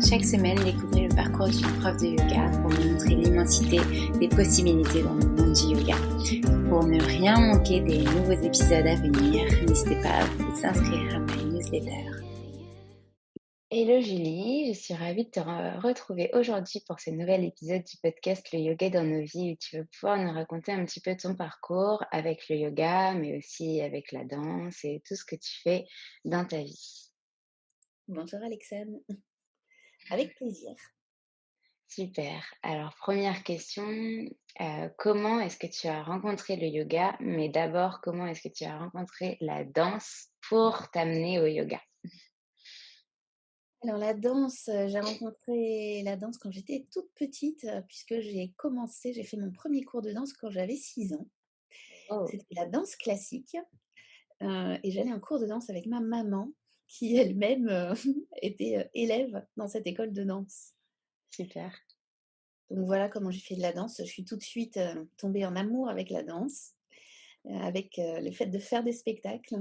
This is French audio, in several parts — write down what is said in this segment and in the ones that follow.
Chaque semaine, découvrez le parcours d'une prof de yoga pour vous montrer l'immensité des possibilités dans le monde du yoga. Pour ne rien manquer des nouveaux épisodes à venir, n'hésitez pas à vous inscrire à ma newsletter. Hello Julie, je suis ravie de te retrouver aujourd'hui pour ce nouvel épisode du podcast Le Yoga dans nos vies où tu vas pouvoir nous raconter un petit peu ton parcours avec le yoga, mais aussi avec la danse et tout ce que tu fais dans ta vie. Bonjour Alexandre, avec plaisir. Super. Alors, première question, comment est-ce que tu as rencontré le yoga? Mais d'abord, comment est-ce que tu as rencontré la danse pour t'amener au yoga? Alors la danse, j'ai rencontré la danse quand j'étais toute petite, puisque j'ai fait mon premier cours de danse quand j'avais 6 ans. Oh, C'était la danse classique, et j'allais en cours de danse avec ma maman qui elle-même, était, élève dans cette école de danse. super. Donc voilà comment j'ai fait de la danse. Je suis tout de suite, tombée en amour avec la danse, avec, le fait de faire des spectacles.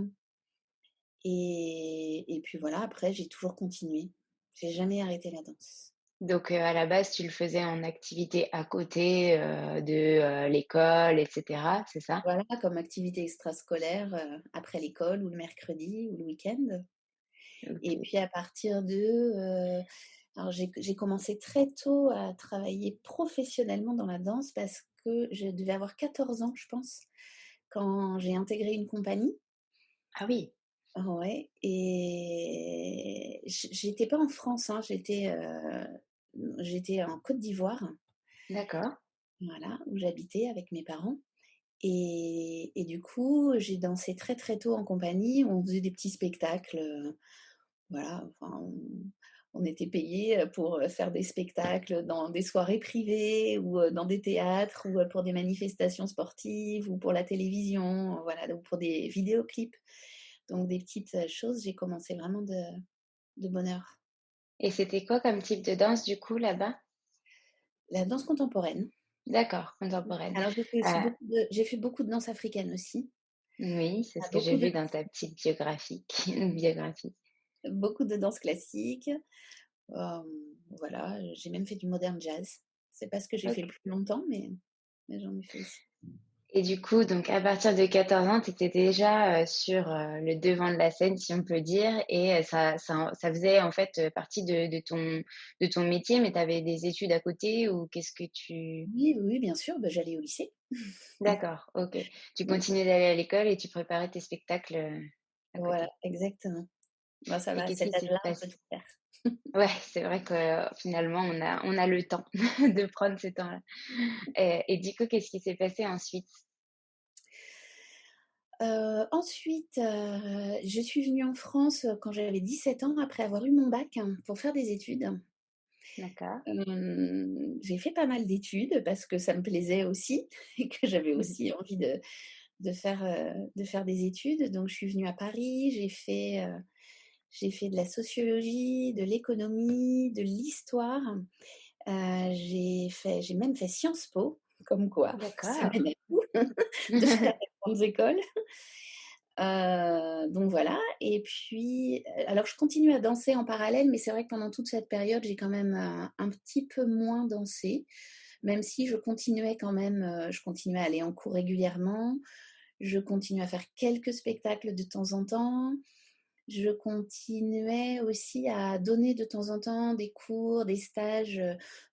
Et puis voilà, après j'ai toujours continué. J'ai jamais arrêté la danse. Donc, à la base, tu le faisais en activité à côté, de, l'école et cetera, c'est ça? Voilà, comme activité extrascolaire, après l'école ou le mercredi ou le week-end. Et OK. puis à partir alors j'ai commencé très tôt à travailler professionnellement dans la danse parce que je devais avoir 14 ans, je pense, quand j'ai intégré une compagnie. Ah oui, Ouais, et j'étais pas en France, hein, j'étais en Côte d'Ivoire. d'accord. Voilà, où j'habitais avec mes parents et du coup, j'ai dansé très, très tôt en compagnie. On faisait des petits spectacles, voilà, enfin, on était payés, pour, faire des spectacles dans des soirées privées ou, dans des théâtres ou, pour des manifestations sportives ou pour la télévision, voilà, ou pour des vidéoclips. Donc des petites, choses. J'ai commencé vraiment de bonne heure. Et c'était quoi comme type de danse, du coup, là-bas? La danse contemporaine. D'accord, contemporaine. Alors Heu, j'ai fait beaucoup de danse africaine aussi. oui, c'est ce que j'ai Beaucoup de vu dans ta petite biographie. Beaucoup de danse classique, hem, voilà, j'ai même fait du modern jazz. C'est pas ce que j'ai fait le OK. plus longtemps, mais j'en ai fait aussi. Et du coup, donc à partir de 14 ans, tu étais déjà, sur, le devant de la scène, si on peut dire et ça faisait en fait, partie de ton métier, mais tu avais des études à côté ou qu'est-ce que tu Oui, oui, oui, bien sûr, bah, j'allais au lycée. d'accord, OK. Tu Mmh, continuais d'aller à l'école et tu préparais tes spectacles, à voilà, côté exactement. Bah, ça et va, à qu'est-ce cet qui s'est âge-là, on peut passé? tout faire. Ouais, c'est vrai que, finalement, on a le temps de prendre ce temps-là et du coup, qu'est-ce qui s'est passé ensuite? Ensuite, je suis venue en France, quand j'avais 17 ans, après avoir eu mon bac, pour faire des études. D'accord. J'ai fait pas mal d'études parce que ça me plaisait aussi et que j'avais aussi envie de faire des études. Donc je suis venue à Paris, j'ai fait de la sociologie, de l'économie, de l'histoire. J'ai même fait Sciences Po, comme quoi ça D'accord. mène à tout de faire des grandes écoles. Donc voilà, et puis, alors je continue à danser en parallèle, mais c'est vrai que pendant toute cette période, j'ai quand même, un petit peu moins dansé, même si je continuais à aller en cours régulièrement, je continuais à faire quelques spectacles de temps en temps. Je continuais aussi à donner de temps en temps des cours, des stages,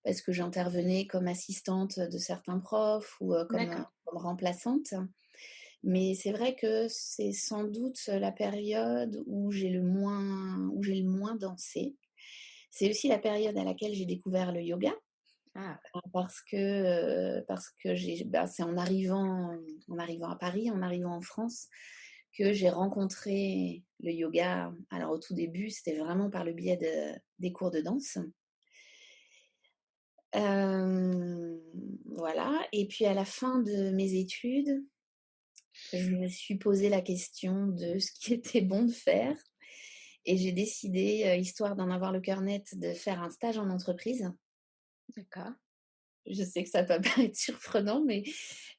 parce que j'intervenais comme assistante de certains profs ou, D'accord. comme remplaçante. Mais c'est vrai que c'est sans doute la période où j'ai le moins dansé. C'est aussi la période à laquelle j'ai découvert le yoga, Ah, parce que c'est en arrivant à Paris, en arrivant en France, que j'ai rencontré le yoga. Alors au tout début, c'était vraiment par le biais des cours de danse. Voilà, et puis à la fin de mes études, je me suis posé la question de ce qui était bon de faire et j'ai décidé, histoire d'en avoir le cœur net, de faire un stage en entreprise. d'accord. Je sais que ça peut paraître surprenant, mais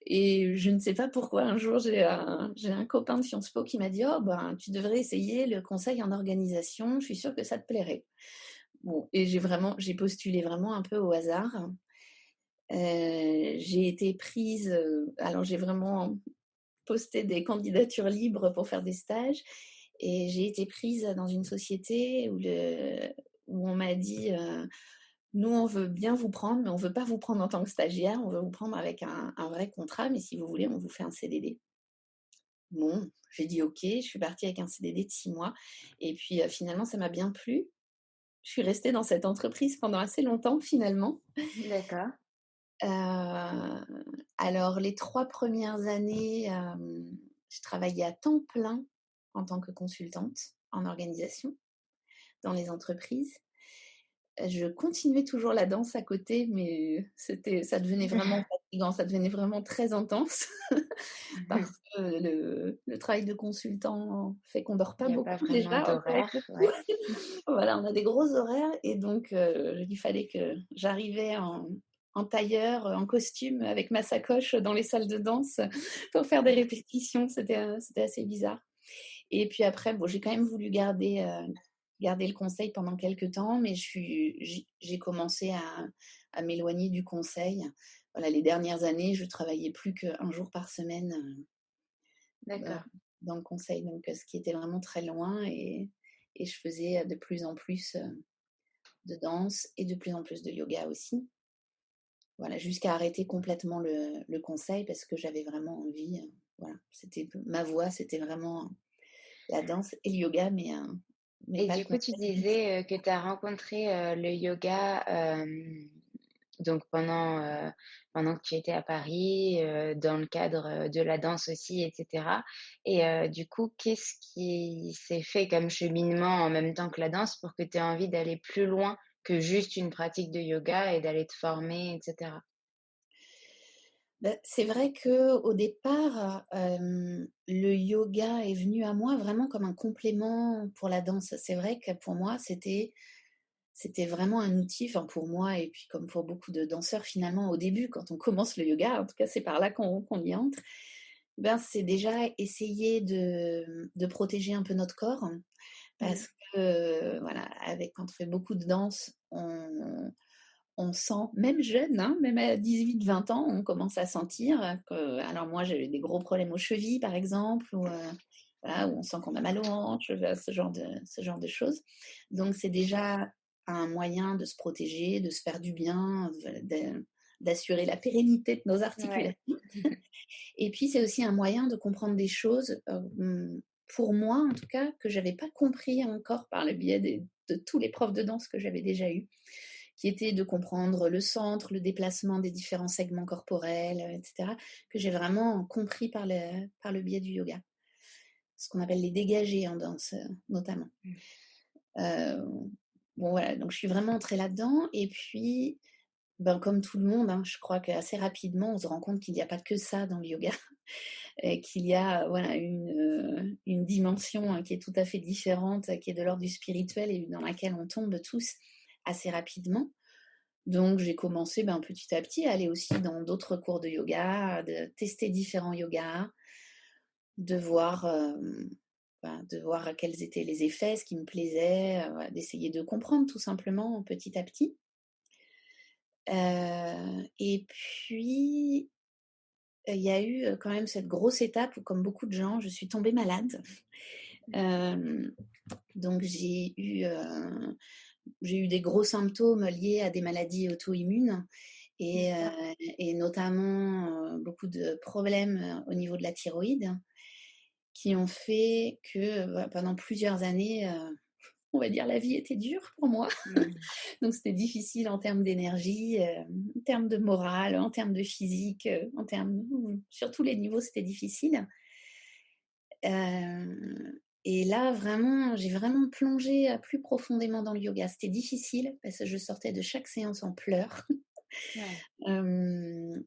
je ne sais pas pourquoi un jour j'ai un copain de Sciences Po qui m'a dit: «Oh ben, tu devrais essayer le conseil en organisation, je suis sûre que ça te plairait». bon, et j'ai postulé vraiment un peu au hasard. J'ai été prise, alors j'ai vraiment posté des candidatures libres pour faire des stages et j'ai été prise dans une société où on m'a dit, «Nous, on veut bien vous prendre, mais on veut pas vous prendre en tant que stagiaire, on veut vous prendre avec un vrai contrat, mais si vous voulez, on vous fait un CDD». Bon, j'ai dit: «OK», je suis partie avec un CDD de 6 mois et puis, finalement, ça m'a bien plu. Je suis restée dans cette entreprise pendant assez longtemps, finalement. D'accord. Alors les 3 premières années, je travaillais à temps plein en tant que consultante en organisation dans les entreprises. Je continuais toujours la danse à côté, mais ça devenait vraiment fatigant, ça devenait vraiment très intense parce que le travail de consultant fait qu'on dort Il pas n'y a pas beaucoup vraiment déjà, on travaille d'horaire, beaucoup. ouais. Voilà, on a des gros horaires et donc il fallait que j'arrivais en tailleur, en costume, avec ma sacoche dans les salles de danse pour faire des répétitions. C'était assez bizarre et puis après, bon, j'ai quand même voulu garder le conseil pendant quelques temps, mais j'ai commencé à m'éloigner du conseil. Voilà, les dernières années, je travaillais plus qu'1 jour par semaine, heu, D'accord. dans le conseil, donc ce qui était vraiment très loin et je faisais, de plus en plus, de danse et de plus en plus de yoga aussi. Voilà, jusqu'à arrêter complètement le conseil parce que j'avais vraiment envie, voilà, c'était ma voie, c'était vraiment la danse et le yoga, mais Et pas le du coup, tu conseil. disais, que tu as rencontré, le yoga, donc pendant que tu étais à Paris, dans le cadre, de la danse aussi et cetera et du coup, qu'est-ce qui s'est fait comme cheminement en même temps que la danse pour que tu aies envie d'aller plus loin que juste une pratique de yoga et d'aller te former et cetera? Bah, c'est vrai qu'au départ, le yoga est venu à moi vraiment comme un complément pour la danse. C'est vrai que pour moi, c'était vraiment un outil, enfin pour moi et puis comme pour beaucoup de danseurs finalement au début quand on commence le yoga, en tout cas c'est par là qu'on y entre, ben, c'est déjà essayer de protéger un peu notre corps Mmh. parce que, voilà, quand on fait beaucoup de danse, on sent, même jeune, hein, même à 18-20 ans, on commence à sentir que, alors moi j'ai eu des gros problèmes aux chevilles par exemple, ou voilà, où on sent qu'on a mal aux hanches, ce genre de choses. Donc c'est déjà un moyen de se protéger, de se faire du bien, d'assurer la pérennité de nos Ouais. articulations. Et puis c'est aussi un moyen de comprendre des choses, pour moi en tout cas, que j'avais pas compris encore par le biais de tous les profs de danse que j'avais déjà eus, qui était de comprendre le centre, le déplacement des différents segments corporels, et cetera, que j'ai vraiment compris par le biais du yoga. Ce qu'on appelle les dégagés en danse, notamment. Mmh. Heu, bon voilà, donc je suis vraiment entrée là-dedans et puis, ben, comme tout le monde, hein, je crois qu'assez rapidement, on se rend compte qu'il n'y a pas que ça dans le yoga et qu'il y a, voilà, une dimension, qui est tout à fait différente, qui est de l'ordre du spirituel et dans laquelle on tombe tous assez rapidement. Donc j'ai commencé, ben, petit à petit à aller aussi dans d'autres cours de yoga, de tester différents yogas, de voir, de voir quels étaient les effets, ce qui me plaisait, voilà, d'essayer de comprendre tout simplement petit à petit. Et puis, il y a eu, quand même cette grosse étape où comme beaucoup de gens, je suis tombée malade. Hem, donc j'ai eu des gros symptômes liés à des maladies auto-immunes D'accord. et notamment, beaucoup de problèmes, au niveau de la thyroïde qui ont fait que, bah, pendant plusieurs années, on va dire la vie était dure pour moi. Mmh. Donc c'était difficile en termes d'énergie, en termes de morale, en termes de physique, sur tous les niveaux, c'était difficile. Et là vraiment, j'ai vraiment plongé, plus profondément dans le yoga. C'était difficile parce que je sortais de chaque séance en pleurs. Ouais. Hem,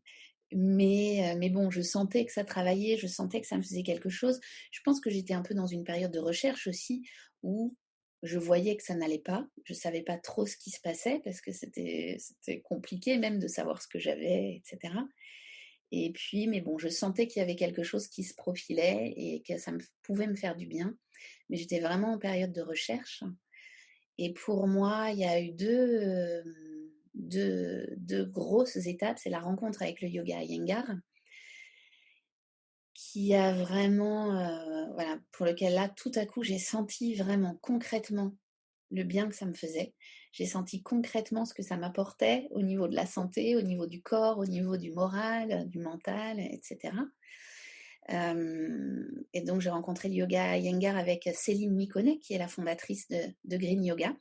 mais bon, je sentais que ça travaillait, je sentais que ça me faisait quelque chose. Je pense que j'étais un peu dans une période de recherche aussi où je voyais que ça n'allait pas. Je savais pas trop ce qui se passait parce que c'était compliqué même de savoir ce que j'avais et cetera. Et puis mais bon, je sentais qu'il y avait quelque chose qui se profilait et que ça pouvait me faire du bien. Mais j'étais vraiment en période de recherche Et pour moi, il y a eu deux grosses étapes. C'est la rencontre avec le yoga Iyengar, qui a vraiment, voilà, pour lequel là, tout à coup, j'ai senti vraiment concrètement le bien que ça me faisait. J'ai senti concrètement ce que ça m'apportait au niveau de la santé, au niveau du corps, au niveau du moral, du mental, etc. Et donc, j'ai rencontré le yoga Iyengar avec Céline Miconnet, qui est la fondatrice de Green Yoga,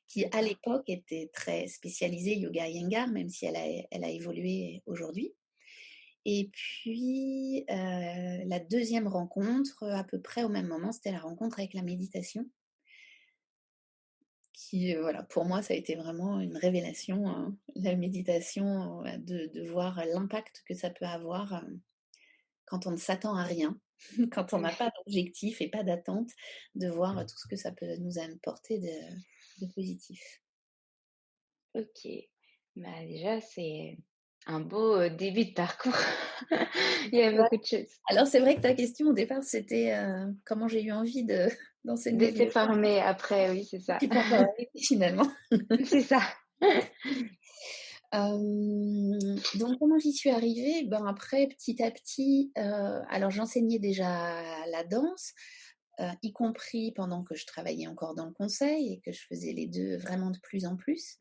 qui à l'époque était très spécialisée yoga Iyengar, même si elle a évolué aujourd'hui. Et puis, la deuxième rencontre, à peu près au même moment, c'était la rencontre avec la méditation, qui, voilà, pour moi, ça a été vraiment une révélation, hein. La méditation, de voir l'impact que ça peut avoir quand on ne s'attend à rien, quand on n'a pas d'objectif et pas d'attente, de voir tout ce que ça peut nous apporter de positif. Ok, bah déjà c'est un beau début de parcours. Il y a beaucoup de choses. Alors c'est vrai que ta question au départ, c'était comment j'ai eu envie De d'enseigner le se yoga, former après, oui, c'est ça. qui pas encore arrivé finalement. C'est ça. Donc comment j'y suis arrivée? Ben après, petit à petit, alors j'enseignais déjà la danse, y compris pendant que je travaillais encore dans le conseil et que je faisais les 2 vraiment de plus en plus.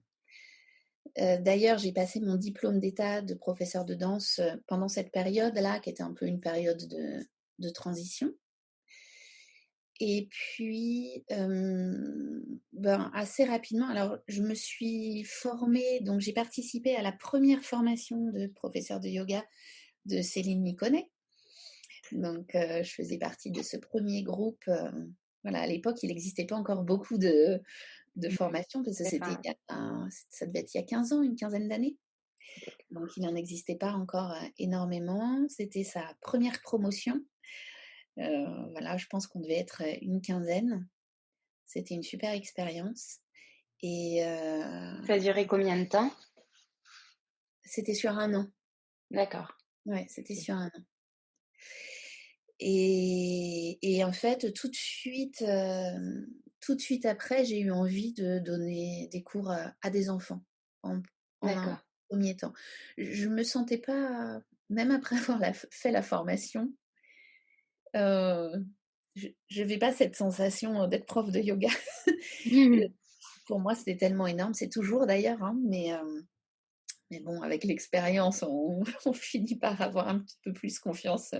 D'ailleurs, j'ai passé mon diplôme d'état de professeur de danse, pendant cette période-là, qui était un peu une période de transition. Et puis, ben, assez rapidement, alors je me suis formée, donc j'ai participé à la première formation de professeur de yoga de Céline Miconnet. Donc, je faisais partie de ce premier groupe. Voilà, à l'époque, il n'existait pas encore beaucoup de formations, parce que c'était Enfin, ça devait être il y a 15 ans, une quinzaine d'années. Donc, il n'en existait pas encore énormément. C'était sa première promotion. Voilà, je pense qu'on devait être une quinzaine. C'était une super expérience. Et ça a duré combien de temps? c'était sur un an. D'accord. Ouais, c'était sur un an. Et en fait, tout de suite après, j'ai eu envie de donner des cours à des enfants en un D'accord. premier temps. Je me sentais pas, même après avoir fait la formation, je n'avais pas cette sensation d'être prof de yoga. Pour moi, c'était tellement énorme. C'est toujours d'ailleurs, hein, mais bon, avec l'expérience, on finit par avoir un petit peu plus confiance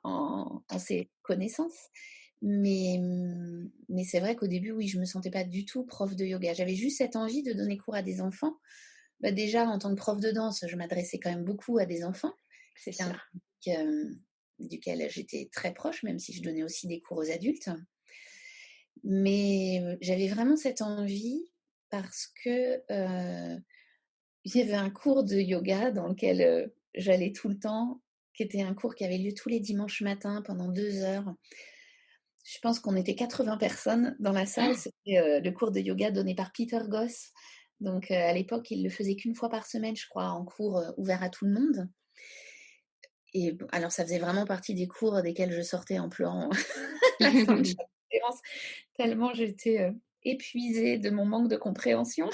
en ses connaissances. Mais c'est vrai qu'au début, oui, je ne me sentais pas du tout prof de yoga. J'avais juste cette envie de donner cours à des enfants. Bah, déjà, en tant que prof de danse, je m'adressais quand même beaucoup à des enfants. C'est C'était un sûr. public duquel j'étais très proche, même si je donnais aussi des cours aux adultes. Mais j'avais vraiment cette envie parce que il y avait un cours de yoga dans lequel j'allais tout le temps, qui était un cours qui avait lieu tous les dimanches matins pendant 2 heures. Je pense qu'on était 80 personnes dans la salle. C'était le cours de yoga donné par Peter Goss. Donc à l'époque, il le faisait qu'une fois par semaine, je crois, en cours ouvert à tout le monde. Et alors, ça faisait vraiment partie des cours desquels je sortais en pleurant à la fin de chaque conférence, tellement j'étais épuisée de mon manque de compréhension.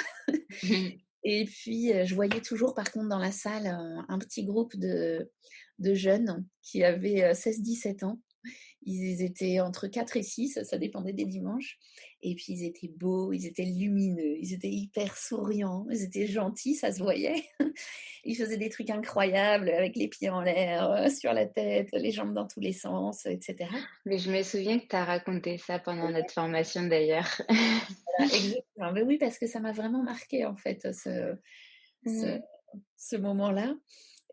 Et puis, je voyais toujours, par contre, dans la salle, un petit groupe de jeunes qui avaient 16-17 ans. Ils étaient entre 4 et 6, ça dépendait des dimanches. Et puis, ils étaient beaux, ils étaient lumineux, ils étaient hyper souriants, ils étaient gentils, ça se voyait. Ils faisaient des trucs incroyables avec les pieds en l'air, sur la tête, les jambes dans tous les sens, etc. Mais je me souviens que tu as raconté ça pendant notre formation d'ailleurs. Voilà, exactement. Mais oui, parce que ça m'a vraiment marqué en fait, ce, Mhm. ce moment-là.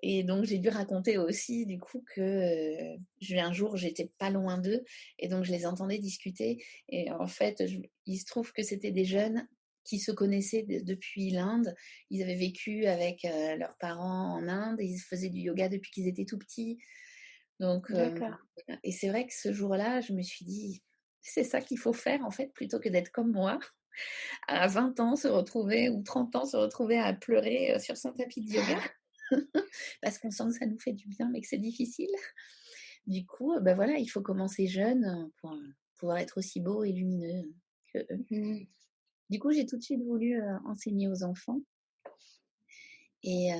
Et donc j'ai dû raconter aussi du coup que un jour j'étais pas loin d'eux et donc je les entendais discuter. Et en fait, il se trouve que c'était des jeunes qui se connaissaient depuis l'Inde. Ils avaient vécu avec leurs parents en Inde et ils faisaient du yoga depuis qu'ils étaient tout petits. Donc, D'accord. et c'est vrai que ce jour-là, je me suis dit, c'est ça qu'il faut faire en fait, plutôt que d'être comme moi, à 20 ans se retrouver ou 30 ans se retrouver à pleurer sur son tapis de yoga, parce qu'on sent que ça nous fait du bien, mais que c'est difficile. Du coup, ben voilà, il faut commencer jeune pour pouvoir être aussi beau et lumineux que eux. Mhm. Du coup, j'ai tout de suite voulu enseigner aux enfants. Et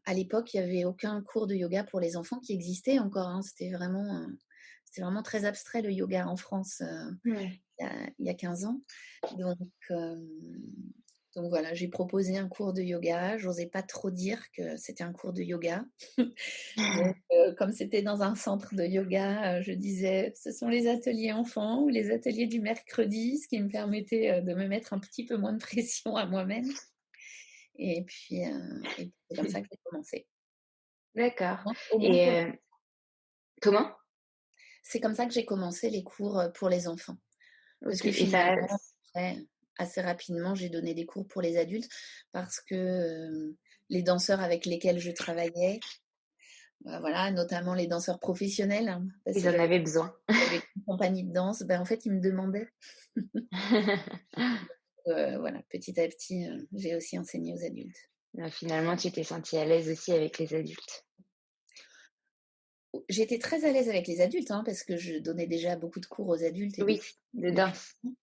à l'époque, il n'y avait aucun cours de yoga pour les enfants qui existait encore, hein. C'était vraiment très abstrait le yoga en France Ouais. il y a 15 ans. Donc, donc voilà, j'ai proposé un cours de yoga. J'osais pas trop dire que c'était un cours de yoga. Donc, comme c'était dans un centre de yoga, je disais ce sont les ateliers enfants ou les ateliers du mercredi, ce qui me permettait de me mettre un petit peu moins de pression à moi-même. Et puis c'est comme ça que j'ai commencé. D'accord. Au moins Et pour comment? C'est comme ça que j'ai commencé les cours, pour les enfants. Parce OK que et ça finalement, après, assez rapidement, j'ai donné des cours pour les adultes parce que, les danseurs avec lesquels je travaillais, voilà, notamment les danseurs professionnels, hein, parce ils que en avaient besoin. j'avais une compagnie de danse, ben, en fait, ils me demandaient. Voilà, petit à petit, j'ai aussi enseigné aux adultes. Finalement, tu t'es sentie à l'aise aussi avec les adultes? J'étais très à l'aise avec les adultes, hein, parce que je donnais déjà beaucoup de cours aux adultes et Oui, de depuis danse. longtemps,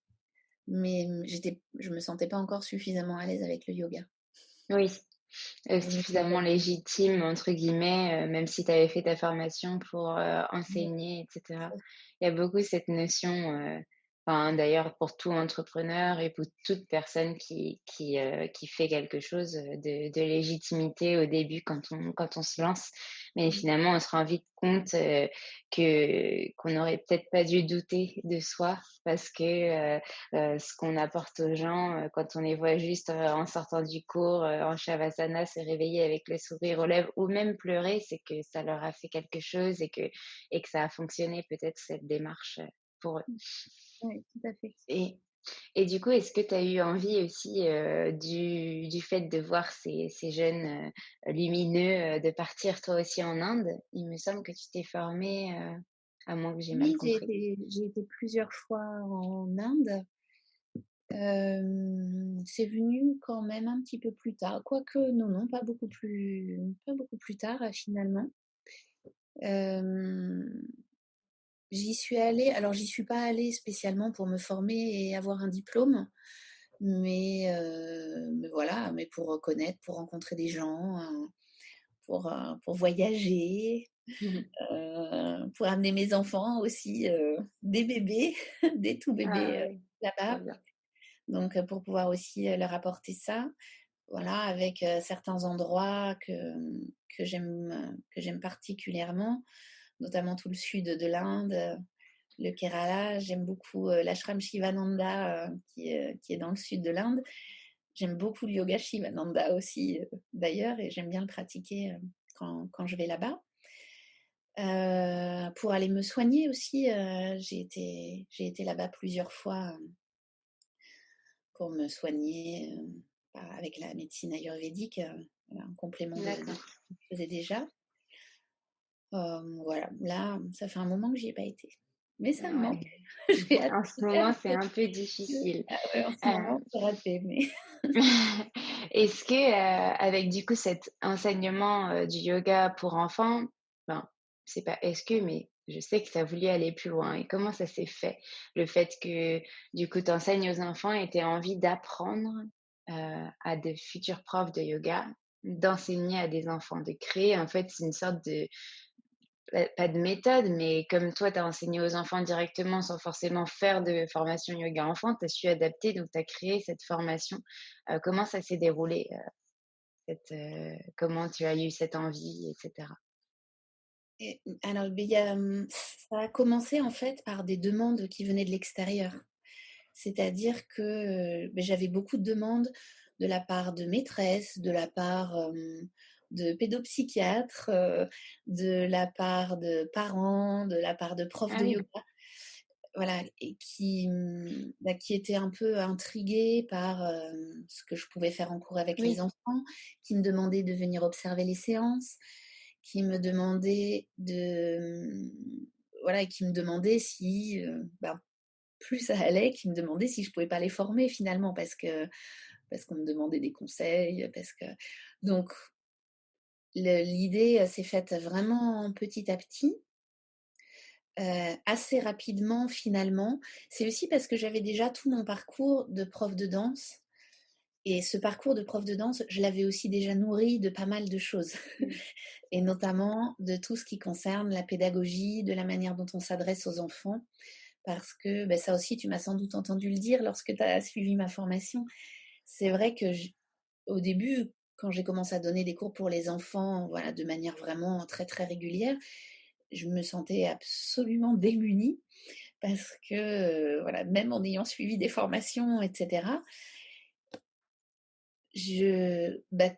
mais je me sentais pas encore suffisamment à l'aise avec le yoga. Oui, Au niveau suffisamment «légitime» entre guillemets, même si tu avais fait ta formation pour, de enseigner et cetera. Il y a beaucoup cette notion, enfin d'ailleurs pour tout entrepreneur et pour toute personne qui fait quelque chose, de légitimité au début quand on se lance. Mais finalement, on se rend vite compte, qu'on aurait peut-être pas dû douter de soi parce que, ce qu'on apporte aux gens, quand on les voit juste, en sortant du cours, en shavasana, se réveiller avec le sourire aux lèvres ou même pleurer, c'est que ça leur a fait quelque chose et que ça a fonctionné peut-être cette démarche, pour eux. Ouais, tout à fait. Et et du coup, est-ce que tu as eu envie aussi, du fait de voir ces jeunes, lumineux, de partir toi aussi en Inde? Il me semble que tu t'es formée, à moins que j'ai mal Oui, compris. j'ai été plusieurs fois en Inde. C'est venu quand même un petit peu plus tard, quoique non, non, pas beaucoup plus tard, finalement. Hem, J'y suis allée, alors j'y suis pas allée spécialement pour me former et avoir un diplôme, mais voilà, mais pour connaître, pour rencontrer des gens, pour voyager, Mmh. pour amener mes enfants aussi, des bébés, des tout Ah bébés, oui, trop là-bas. bien. Donc pour pouvoir aussi, leur apporter ça. Voilà, avec, certains endroits que j'aime particulièrement, notamment tout le sud de l'Inde, le Kerala. J'aime beaucoup, l'ashram Shivananda, qui est dans le sud de l'Inde. J'aime beaucoup le yoga Shivananda aussi, d'ailleurs, et j'aime bien le pratiquer, quand je vais là-bas. Pour aller me soigner aussi, j'ai été là-bas plusieurs fois, pour me soigner, avec la médecine ayurvédique, voilà, un complément de ce D'accord. que je faisais déjà. Voilà, là, ça fait un moment que j'y ai pas été. Mais ça me manque. Ouais. J'ai hâte En ce de faire moment, c'est un peu difficile. ah ouais, en ce Heu, moment, c'est raté, mais est-ce que, avec du coup cet enseignement, du yoga pour enfants, enfin, c'est pas est-ce que, mais je sais que tu as voulu aller plus loin et comment ça s'est fait? Le fait que, du coup, tu enseignes aux enfants et tu aies envie d'apprendre, à de futurs profs de yoga, d'enseigner à des enfants, de créer en fait une sorte de pas de méthode, mais comme toi, tu as enseigné aux enfants directement sans forcément faire de formation yoga enfant, tu as su adapter, donc tu as créé cette formation. Comment ça s'est déroulé, comment tu as eu cette envie et cetera? et alors, beh, il y a, ça a commencé, en fait, par des demandes qui venaient de l'extérieur. C'est-à-dire que, j'avais beaucoup de demandes de la part de maîtresses, de la part, de pédopsychiatres, de la part de parents, de la part de profs Ah de oui. yoga, voilà, et qui étaient un peu intrigués par, ce que je pouvais faire en cours avec les Oui. enfants, qui me demandaient de venir observer les séances, qui me demandaient voilà, et qui me demandaient si, plus ça allait, qui me demandaient si je pouvais pas les former finalement parce qu'on me demandait des conseils, parce que donc l'idée, s'est faite vraiment petit à petit, assez rapidement finalement. C'est aussi parce que j'avais déjà tout mon parcours de prof de danse, Et ce parcours de prof de danse, je l'avais aussi déjà nourri de pas mal de choses, et notamment de tout ce qui concerne la pédagogie, de la manière dont on s'adresse aux enfants, parce que ça aussi, tu m'as sans doute entendu le dire lorsque tu as suivi ma formation. C'est vrai que au début, quand j'ai commencé à donner des cours pour les enfants, voilà, de manière vraiment très très régulière, je me sentais absolument démunie parce que voilà, même en ayant suivi des formations, etc.,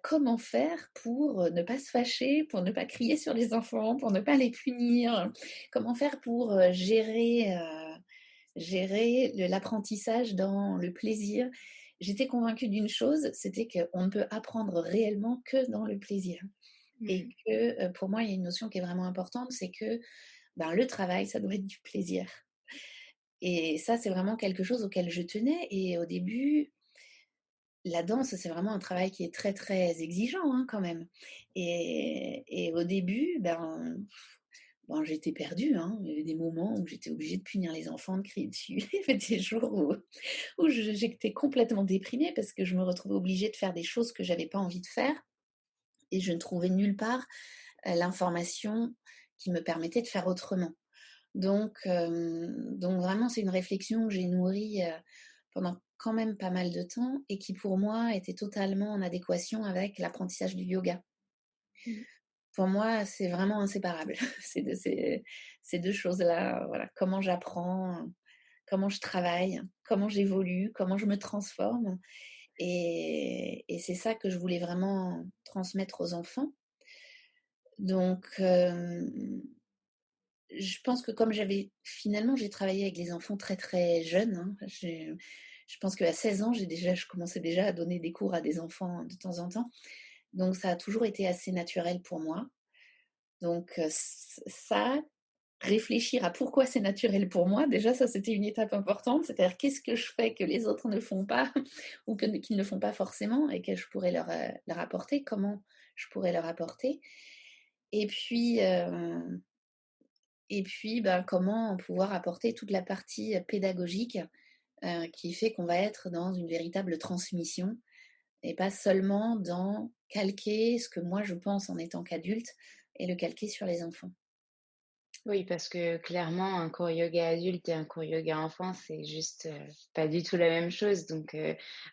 comment faire pour ne pas se fâcher, pour ne pas crier sur les enfants, pour ne pas les punir? Comment faire pour gérer l'apprentissage dans le plaisir? J'étais convaincue d'une chose, c'était qu'on ne peut apprendre réellement que dans le plaisir. Et Mmh. que pour moi, il y a une notion qui est vraiment importante, c'est que le travail, ça doit être du plaisir. Et ça, c'est vraiment quelque chose auquel je tenais. Et au début, la danse, c'est vraiment un travail qui est très, très exigeant, hein, quand même. Et au début, j'étais perdue, hein. Il y avait des moments où j'étais obligée de punir les enfants, de crier dessus. Il y avait des jours où j'étais complètement déprimée parce que je me retrouvais obligée de faire des choses que j'avais pas envie de faire et je ne trouvais nulle part l'information qui me permettait de faire autrement. Donc vraiment, c'est une réflexion que j'ai nourrie pendant quand même pas mal de temps et qui pour moi était totalement en adéquation avec l'apprentissage du yoga. Mmh. Pour moi, c'est vraiment inséparable, ces deux choses-là. Voilà, comment j'apprends, comment je travaille, comment j'évolue, comment je me transforme. Et c'est ça que je voulais vraiment transmettre aux enfants. Donc, je pense que comme j'ai travaillé avec les enfants très très jeunes, hein. Je pense qu'à 16 ans, je commençais déjà à donner des cours à des enfants de temps en temps. Donc ça a toujours été assez naturel pour moi. Donc ça, réfléchir à pourquoi c'est naturel pour moi, déjà ça c'était une étape importante. C'est-à-dire qu'est-ce que je fais que les autres ne font pas ou qu'ils ne font pas forcément et que je pourrais leur apporter, comment je pourrais leur apporter. Et puis, comment pouvoir apporter toute la partie pédagogique qui fait qu'on va être dans une véritable transmission et pas seulement dans calquer ce que moi je pense en étant qu'adulte et le calquer sur les enfants. Oui, parce que clairement, un cours yoga adulte et un cours yoga enfant, c'est juste, pas du tout la même chose. Donc,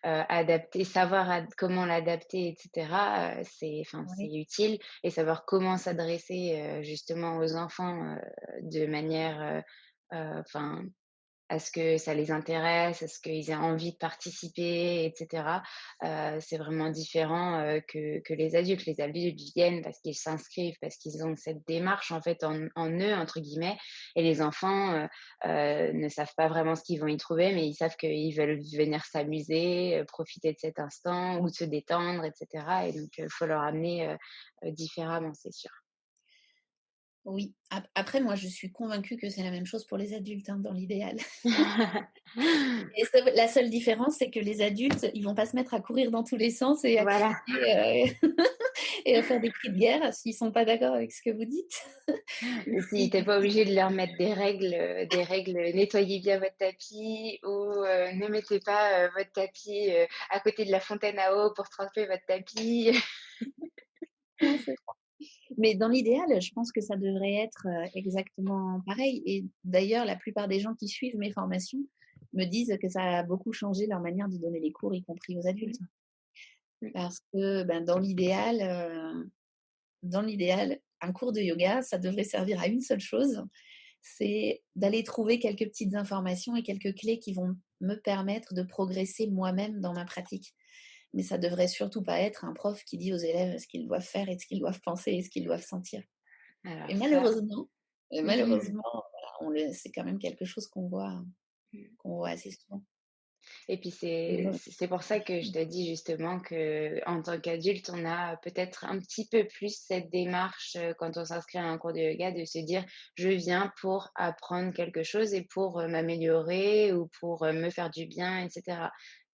adapter, savoir comment l'adapter et cetera, c'est Oui. utile et savoir comment s'adresser, justement aux enfants, de manière, enfin, à ce que ça les intéresse, à ce qu'ils aient envie de participer et cetera. C'est vraiment différent, que les adultes. Les adultes viennent parce qu'ils s'inscrivent, parce qu'ils ont cette démarche en fait en eux entre guillemets et les enfants, ne savent pas vraiment ce qu'ils vont y trouver, mais ils savent qu'ils veulent venir s'amuser, profiter de cet instant ou de se détendre et cetera et donc faut leur amener, différemment, c'est sûr. Oui. Après, moi, je suis convaincue que c'est la même chose pour les adultes, hein, dans l'idéal. Et la seule différence, c'est que les adultes, ils vont pas se mettre à courir dans tous les sens et à crier Voilà. et à faire des cris de guerre s'ils sont pas d'accord avec ce que vous dites. Et si tu pas obligé de leur mettre des règles, nettoyez bien votre tapis ou ne mettez pas, votre tapis, à côté de la fontaine à eau pour tremper votre tapis. Non, c'est ça. Mais dans l'idéal, je pense que ça devrait être exactement pareil. Et d'ailleurs, la plupart des gens qui suivent mes formations me disent que ça a beaucoup changé leur manière de donner les cours, y compris aux Mmh, adultes. mmh. Parce que dans l'idéal, un cours de yoga, ça devrait servir à une seule chose, c'est d'aller trouver quelques petites informations et quelques clés qui vont me permettre de progresser moi-même dans ma pratique. Mais ça devrait surtout pas être un prof qui dit aux élèves ce qu'ils doivent faire et ce qu'ils doivent penser et ce qu'ils doivent sentir. Et Alors ça malheureusement, voilà, c'est quand même quelque chose mmh. qu'on voit assez souvent. Et puis Et c'est donc, c'est pour ça que je te dis justement que en tant qu'adulte, on a peut-être un petit peu plus cette démarche, quand on s'inscrit à un cours de yoga, de se dire: «Je viens pour apprendre quelque chose et pour, m'améliorer ou pour, me faire du bien» et cetera.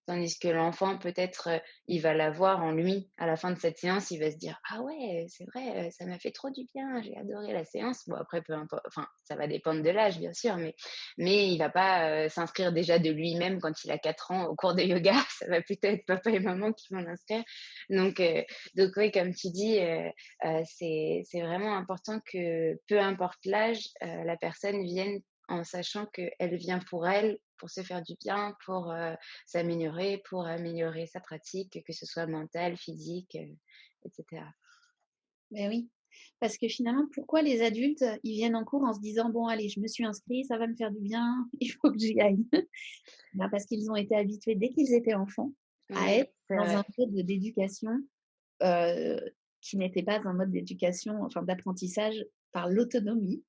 Tandis que l'enfant, peut-être, il va l'avoir en lui. À la fin de cette séance, il va se dire: «Ah ouais, c'est vrai, ça m'a fait trop du bien, j'ai adoré la séance». Bon après peu importe, enfin, ça va dépendre de l'âge bien sûr, mais il va pas, s'inscrire déjà de lui-même quand il a 4 ans au cours de yoga. Ça va plutôt être papa et maman qui vont l'inscrire. Donc heu, donc oui, comme tu dis, c'est vraiment important que, peu importe l'âge, la personne vienne en sachant qu'elle vient pour elle, pour se faire du bien, pour, s'améliorer, pour améliorer sa pratique, que ce soit mentale, physique, et cetera. Ben oui, parce que finalement, pourquoi les adultes, ils viennent en cours en se disant: «Bon allez, je me suis inscrit, ça va me faire du bien, il faut que j'y aille». Ben parce qu'ils ont été habitués dès qu'ils étaient enfants à Oui, être c'est dans un vrai. mode d'éducation, heu, qui n'était pas un mode d'éducation, enfin d'apprentissage par l'autonomie.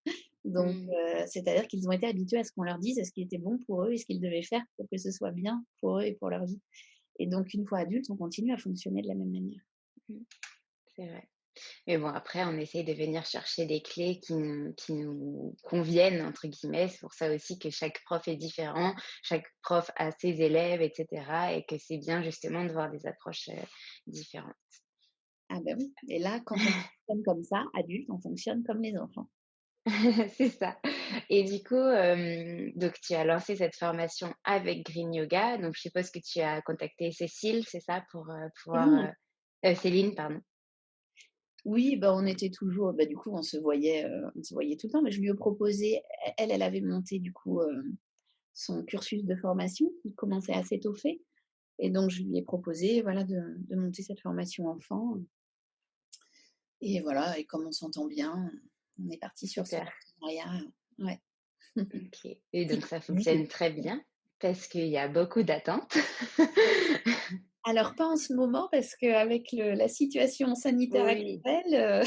Donc Mmh. c'est-à-dire qu'ils ont été habitués à ce qu'on leur dise ce qui était bon pour eux et ce qu'ils devaient faire pour que ce soit bien pour eux et pour leur vie. Et donc une fois adultes, on continue à fonctionner de la même manière. Mmh. C'est vrai. Mais bon, après, on essaye de venir chercher des clés qui nous «conviennent» entre guillemets. C'est pour ça aussi que chaque prof est différent, chaque prof a ses élèves et cetera et que c'est bien justement de voir des approches, différentes. Ah ben oui, et là, quand on fonctionne comme ça, adulte, on fonctionne comme les enfants. C'est ça. Et du coup, donc tu as lancé cette formation avec Green Yoga, donc je suppose que tu as contacté Cécile, c'est ça? Pour, pouvoir, Céline, Céline, pardon. oui, bah, on était toujours bah, du coup, on se voyait tout le temps, mais je lui ai proposé elle avait monté du coup, son cursus de formation qui commençait à s'étoffer, et donc je lui ai proposé, voilà, de monter cette formation enfant, et voilà, et comme on s'entend bien, on est parti sur ce Super, partenariat, ouais. OK, et Qui donc ça continue. fonctionne très bien parce qu'il y a beaucoup d'attentes. Alors pas en ce moment parce qu'avec la situation sanitaire Oui. actuelle,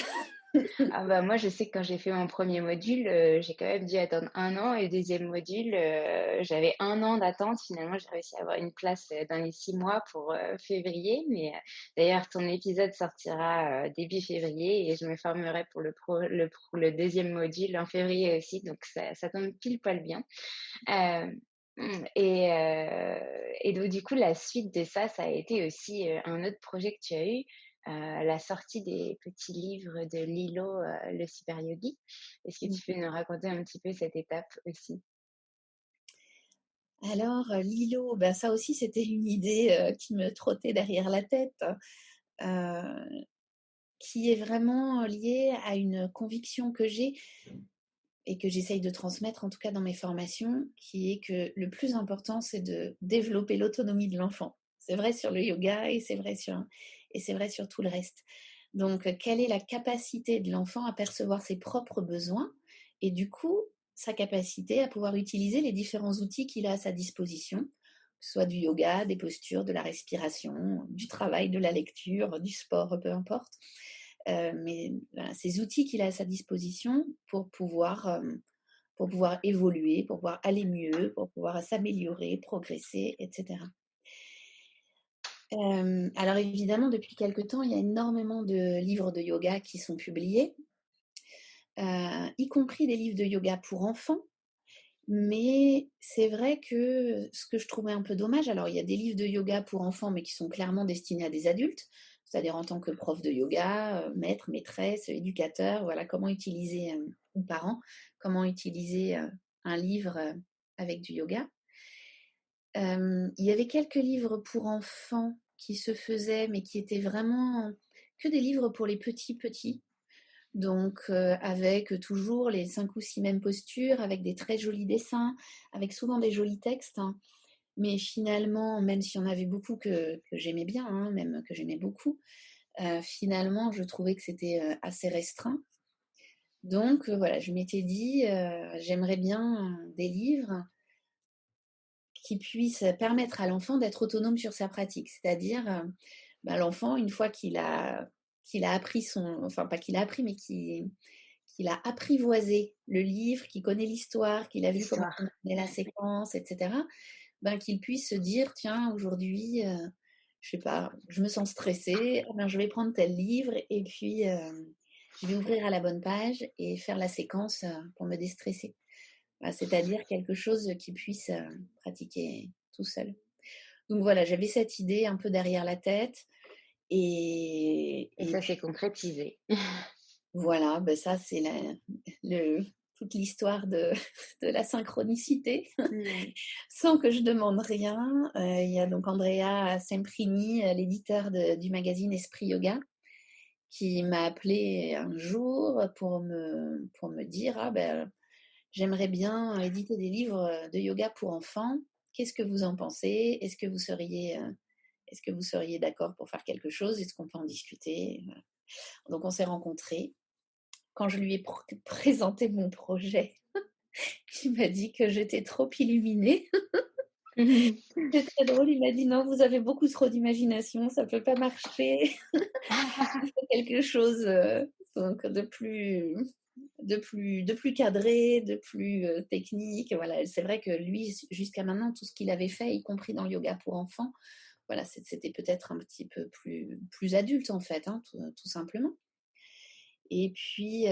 Ah bah, moi, je sais que quand j'ai fait mon premier module, j'ai quand même dû attendre 1 an et le 2e module, j'avais 1 an d'attente. Finalement, j'ai réussi à avoir une place, dans les 6 mois pour, février. Mais, d'ailleurs, ton épisode sortira, début février et je me formerai pour le 2e module en février aussi, donc ça tombe pile poil bien. Hem, et donc du coup, la suite de ça, ça a été aussi, un autre projet que tu as eu, la sortie des petits livres de Lilo, le super yogi. Est-ce que tu peux nous raconter un petit peu cette étape aussi? alors, Lilo, bah, ça aussi c'était une idée, qui me trottait derrière la tête, heu, qui est vraiment liée à une conviction que j'ai et que j'essaye de transmettre, en tout cas dans mes formations, qui est que le plus important, c'est de développer l'autonomie de l'enfant. C'est vrai sur le yoga et c'est vrai sur tout le reste. Donc, quelle est la capacité de l'enfant à percevoir ses propres besoins et du coup, sa capacité à pouvoir utiliser les différents outils qu'il a à sa disposition, que ce soit du yoga, des postures, de la respiration, du travail, de la lecture, du sport, peu importe. Mais voilà, ces outils qu'il a à sa disposition pour pouvoir évoluer, pour pouvoir aller mieux, pour pouvoir s'améliorer, progresser, etc. Alors évidemment, depuis quelque temps, il y a énormément de livres de yoga qui sont publiés, y compris des livres de yoga pour enfants. Mais c'est vrai que ce que je trouvais un peu dommage, alors il y a des livres de yoga pour enfants, mais qui sont clairement destinés à des adultes, c'est-à-dire en tant que prof de yoga, maître, maîtresse, éducateur, voilà comment utiliser, ou parent, comment utiliser, un livre, avec du yoga. Il y avait quelques livres pour enfants qui se faisaient, mais qui étaient vraiment que des livres pour les petits petits. Donc, avec toujours les 5 ou 6 mêmes postures, avec des très jolis dessins, avec souvent des jolis textes, hein. Mais finalement, même s'il y en avait beaucoup que j'aimais bien, hein, même que j'aimais beaucoup, finalement, je trouvais que c'était, assez restreint. Donc, voilà, je m'étais dit, j'aimerais bien, des livres qui puissent permettre à l'enfant d'être autonome sur sa pratique. C'est-à-dire, bah, l'enfant, une fois qu'il a appris son enfin pas qu'il a appris, mais qu'il a apprivoisé le livre, qu'il connaît l'histoire, qu'il a vu comment L'histoire. fonctionnait la Ouais. séquence, et cetera, ben, qu'il puisse se dire: «Tiens, aujourd'hui, je sais pas, je me sens stressé, eh ben, je vais prendre tel livre et puis, je vais ouvrir à la bonne page et faire la séquence, pour me déstresser». Bah, c'est-à-dire quelque chose qu'il puisse, pratiquer tout seul. Donc voilà, j'avais cette idée un peu derrière la tête. Et Et ça puis s'est concrétisé. voilà, ben ça c'est le, toute l'histoire de la synchronicité. Mmh. Sans que je demande rien, il y a donc Andrea Semprini, l'éditeur du magazine Esprit Yoga, qui m'a appelé un jour pour me dire: «Ah ben, j'aimerais bien éditer des livres de yoga pour enfants. Qu'est-ce que vous en pensez? Est-ce que vous seriez d'accord pour faire quelque chose? Est-ce qu'on peut en discuter?» Voilà. Donc on s'est rencontrés. Quand je lui ai présenté mon projet, il m'a dit que j'étais trop illuminée. C'est très drôle, il m'a dit: «Non, vous avez beaucoup trop d'imagination, ça peut pas marcher. Il faut quelque chose, donc de plus cadré, de plus, technique». Voilà, c'est vrai que lui, jusqu'à maintenant, tout ce qu'il avait fait, y compris dans le yoga pour enfants, voilà, c'était peut-être un petit peu plus adulte, en fait, hein, tout simplement. Et puis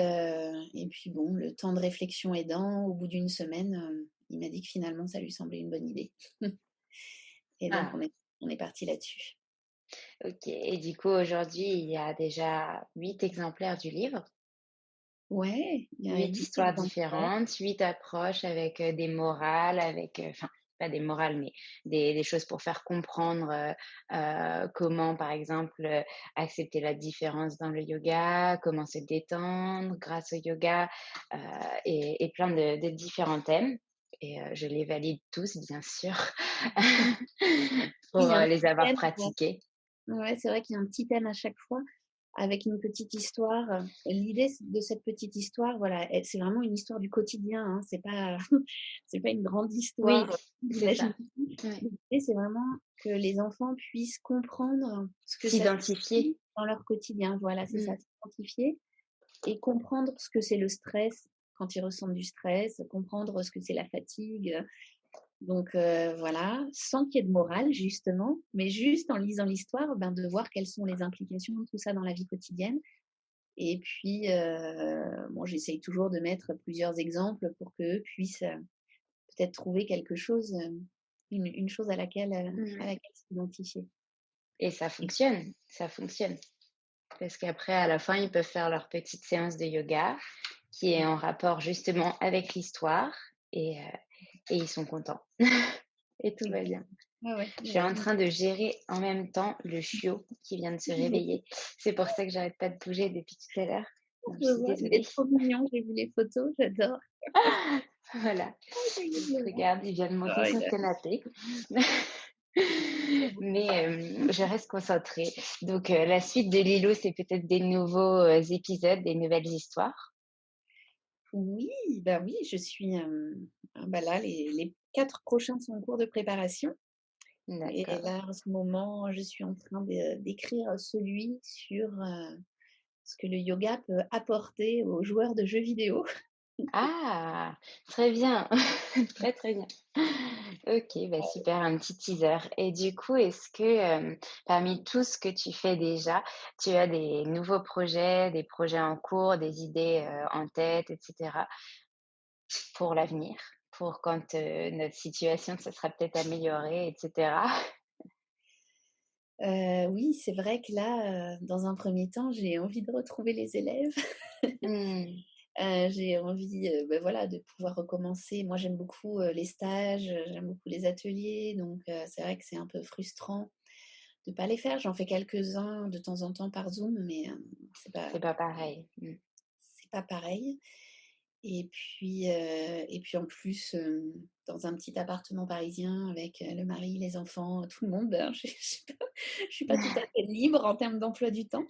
bon, le temps de réflexion aidant, au bout d'une semaine, il m'a dit que finalement ça lui semblait une bonne idée. Et donc Ah, on est parti là-dessus. OK, et du coup, aujourd'hui, il y a déjà 8 exemplaires du livre, Ouais, il y a 8 8 histoires exemplaires. différentes, 8 approches avec, des morales, avec, enfin, pas des morales, mais des choses pour faire comprendre, comment, par exemple, accepter la différence dans le yoga, comment se détendre grâce au yoga, heu et plein de différents thèmes, et je les valide tous, bien sûr, Oui, il pour, y a un les petit avoir thème, pratiqués. ouais, c'est vrai qu'il y a un petit thème à chaque fois avec une petite histoire. L'idée de cette petite histoire, voilà, c'est vraiment une histoire du quotidien, hein, c'est pas c'est pas une grande Oui, histoire c'est ça. d'imaginatif. Ouais. L'idée, c'est vraiment que les enfants puissent comprendre ce que ça S'identifier. signifie dans leur quotidien. Voilà, c'est ça, Mmh. s'identifier et comprendre ce que c'est le stress quand ils ressentent du stress, comprendre ce que c'est la fatigue. Donc voilà, sans qu'il y ait de morale justement, mais juste en lisant l'histoire, ben, de voir quelles sont les implications de tout ça dans la vie quotidienne. Et puis, bon, j'essaye toujours de mettre plusieurs exemples pour qu'eux puissent peut-être trouver quelque chose, une chose à Mmh. laquelle s'identifier. Et ça fonctionne, ça fonctionne. Parce qu'après, à la fin, ils peuvent faire leur petite séance de yoga qui est en rapport justement avec l'histoire, et ils sont contents et tout va bien. Exact. Ouais, ouais, Je suis ouais. en train de gérer en même temps le chiot qui vient de se réveiller. C'est pour ça que j'arrête pas de bouger depuis tout à l'heure. Donc je Je suis vois, il est désolée. trop mignon, j'ai vu les photos, j'adore. Voilà. C'est Donc mignon. regarde, il vient de monter Ah, sur le canapé. Mais je reste concentrée. Donc la suite de Lilo, c'est peut-être des nouveaux, épisodes, des nouvelles histoires? oui, bah oui, je suis, bah là, les 4 prochains sont en cours de préparation. Et D'accord. là, en ce moment, je suis en train d'écrire celui sur ce que le yoga peut apporter aux joueurs de jeux vidéo. Ah! Très bien, très, très bien. OK, bah, super, un petit teaser, et du coup, est-ce que, parmi tout ce que tu fais déjà, tu as des nouveaux projets, des projets en cours, des idées, en tête et cetera, pour l'avenir? Pour quand, notre situation se sera peut-être améliorée et cetera? Oui, c'est vrai que là, dans un premier temps, j'ai envie de retrouver les élèves. Mmh. J'ai envie, bah, voilà, de pouvoir recommencer. Moi, j'aime beaucoup, les stages, j'aime beaucoup les ateliers, donc c'est vrai que c'est un peu frustrant de pas les faire. J'en fais quelques-uns de temps en temps par Zoom, mais c'est pas C'est pas pareil. Mmh. c'est pas pareil. Et puis en plus, dans un petit appartement parisien avec, le mari, les enfants, tout le monde, ben, je suis pas tout à fait libre en termes d'emploi du temps.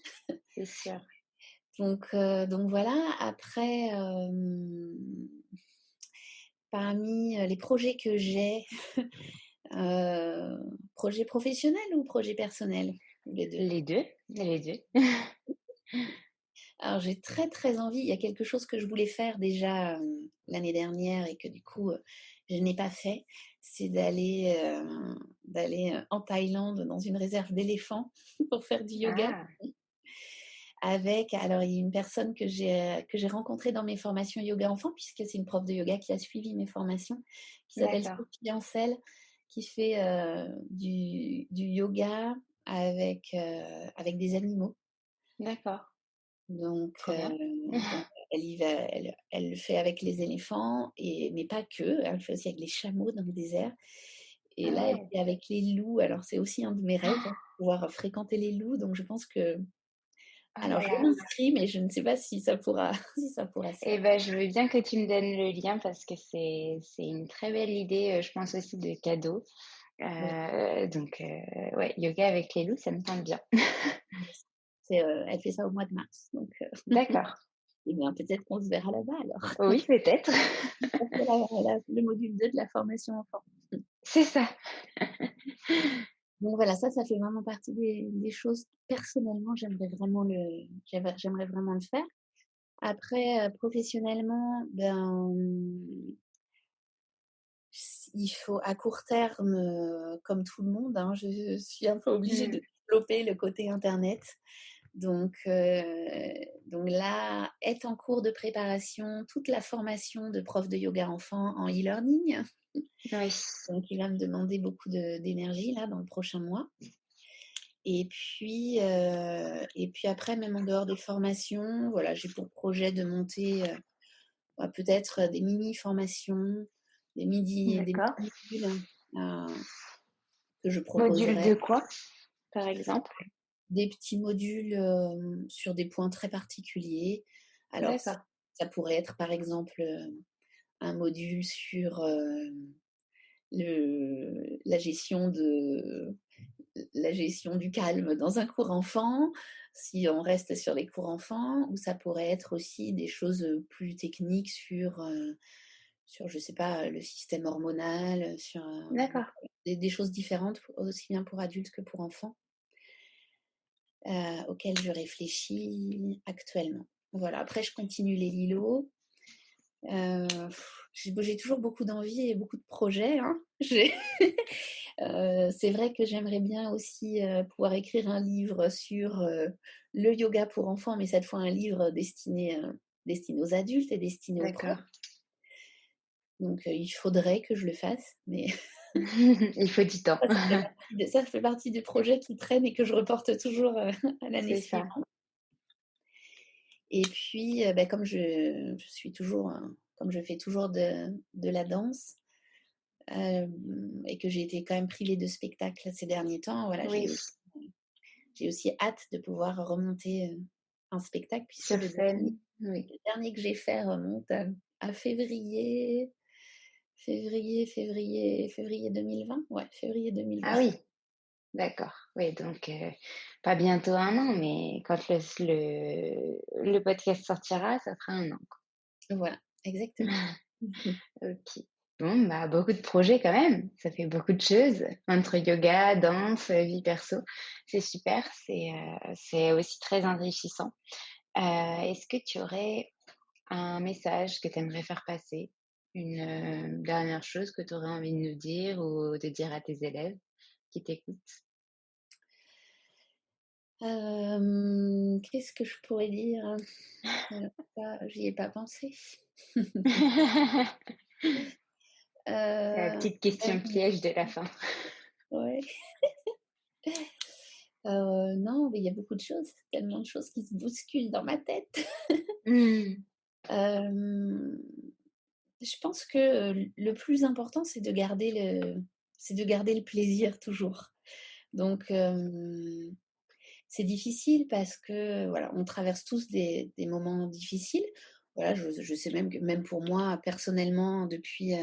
C'est sûr. Donc voilà. Après, parmi, les projets que j'ai, heu, projets professionnels ou projets personnels? Ou les 2? Les 2, les 2. Alors j'ai très, très envie, il y a quelque chose que je voulais faire déjà, l'année dernière et que du coup, je n'ai pas fait, c'est d'aller, en Thaïlande dans une réserve d'éléphants pour faire du yoga Ah! avec, alors il y a une personne que j'ai rencontrée dans mes formations yoga enfants, puisque c'est une prof de yoga qui a suivi mes formations, qui s'appelle D'accord. Sophie Ancel qui fait du yoga avec des animaux. D'accord, Donc, trop bien. elle y va, elle le fait avec les éléphants, mais pas que. Elle le fait aussi avec les chameaux dans le désert. Et Ah là, elle ouais. fait avec les loups. Alors, c'est aussi un de mes rêves, hein, pouvoir fréquenter les loups. Donc, je pense que. Oh Alors, là je là. m'inscris, mais je ne sais pas si ça pourra, si ça pourra se Eh faire. ben, je veux bien que tu me donnes le lien parce que c'est une très belle idée, je pense aussi de cadeau. Oui, Ouais, yoga avec les loups, ça me tente bien. elle fait ça au mois de mars. Donc, D'accord. eh bien, peut-être qu'on se verra là-bas alors. Oui, peut-être. Ça, c'est le module 2 de la formation enfant. C'est ça. Donc voilà, ça fait vraiment partie des choses, personnellement, j'aimerais vraiment le faire. Après, professionnellement, ben, il faut à court terme, comme tout le monde, hein, je suis un peu obligée Mmh. de développer le côté internet. Donc, donc là, est en cours de préparation toute la formation de prof de yoga enfant en e-learning. Oui. Donc il va me demander beaucoup d'énergie là dans le prochain mois. Et puis après, même en dehors des formations, voilà, j'ai pour projet de monter peut-être des mini-formations, des D'accord. mini-modules que je Module proposerai. de quoi, par exemple? Des petits modules sur des points très particuliers. Alors, D'accord. ça pourrait être par exemple un module sur la gestion du calme dans un cours enfant, si on reste sur les cours enfants, ou ça pourrait être aussi des choses plus techniques sur je sais pas, le système hormonal, sur D'accord. des choses différentes, aussi bien pour adultes que pour enfants, auxquelles je réfléchis actuellement. Voilà, après je continue les lilos. Euh, j'ai toujours beaucoup d'envie et beaucoup de projets, hein. C'est vrai que j'aimerais bien aussi pouvoir écrire un livre sur le yoga pour enfants, mais cette fois un livre destiné aux adultes et destiné aux pros. D'accord. Donc il faudrait que je le fasse, mais Il faut du temps. ça fait partie des projets qui traînent et que je reporte toujours à l'année C'est ça. suivante. Et puis, ben, comme je suis toujours, comme je fais toujours de la danse, et que j'ai été quand même privée de spectacles ces derniers temps, voilà, Oui, j'ai aussi hâte de pouvoir remonter un spectacle, puisque sur scène. Oui. le dernier que j'ai fait remonte à février 2020. Ouais, février 2020. Ah oui, d'accord. Oui, donc pas bientôt un an, mais quand le podcast sortira, ça fera un an. Voilà, exactement. OK. Bon, bah, beaucoup de projets quand même. Ça fait beaucoup de choses entre yoga, danse, vie perso. C'est super, c'est aussi très enrichissant. Est-ce que tu aurais un message que tu aimerais faire passer? Une, dernière chose que tu aurais envie de nous dire ou de dire à tes élèves qui t'écoutent? Qu'est-ce que je pourrais dire? Ça, j'y ai pas pensé. C'est la Heu, petite question Même piège de la fin. ouais. Non, mais il y a beaucoup de choses, tellement de choses qui se bousculent dans ma tête. Mmh. Hem, je pense que le plus important, c'est de garder le plaisir toujours. Donc, c'est difficile parce que, voilà, on traverse tous des moments difficiles. Voilà, je sais même que même pour moi, personnellement, depuis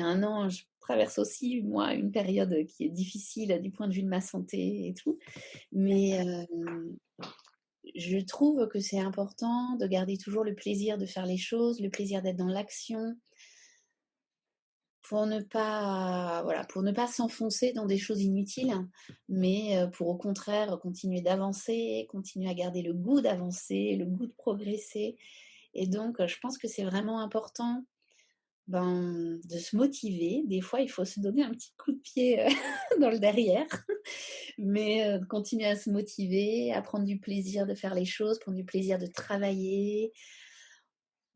un an, je traverse aussi, moi, une période qui est difficile du point de vue de ma santé et tout. Mais D'accord. je trouve que c'est important de garder toujours le plaisir de faire les choses, le plaisir d'être dans l'action, pour ne pas s'enfoncer dans des choses inutiles, mais pour au contraire continuer d'avancer, continuer à garder le goût d'avancer, le goût de progresser. Et donc, je pense que c'est vraiment important, ben, de se motiver. Des fois, il faut se donner un petit coup de pied dans le derrière, mais continuer à se motiver, à prendre du plaisir de faire les choses, prendre du plaisir de travailler.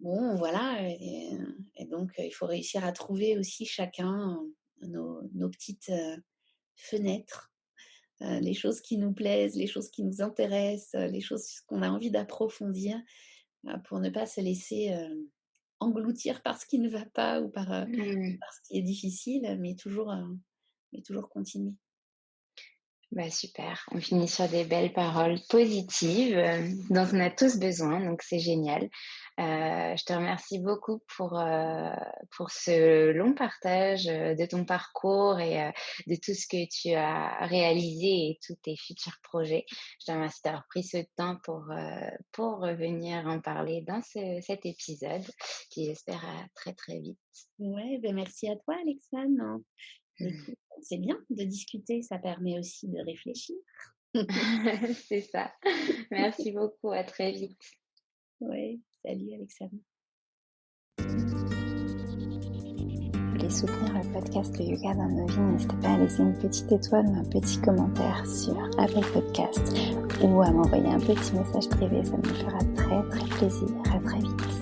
Bon, voilà, et donc il faut réussir à trouver aussi chacun nos petites fenêtres, les choses qui nous plaisent, les choses qui nous intéressent, les choses qu'on a envie d'approfondir, pour ne pas se laisser engloutir par ce qui ne va pas ou par ce qui est difficile, mais toujours continuer. Bah super, on finit sur des belles paroles positives dont on a tous besoin, donc c'est génial. Je te remercie beaucoup pour ce long partage de ton parcours et de tout ce que tu as réalisé et tous tes futurs projets. Je te remercie d'avoir pris ce temps pour revenir en parler dans cet épisode, qui j'espère très très vite. Ouais, ben merci à toi, Alexandre. Écoute, c'est bien de discuter, ça permet aussi de réfléchir. C'est ça. Merci beaucoup, à très vite. Ouais, salut Alexandre. Vous voulez soutenir le podcast Le Yoga dans nos vies, n'hésitez pas à laisser une petite étoile ou un petit commentaire sur Apple Podcast ou à m'envoyer un petit message privé, ça me fera très très plaisir. À très vite.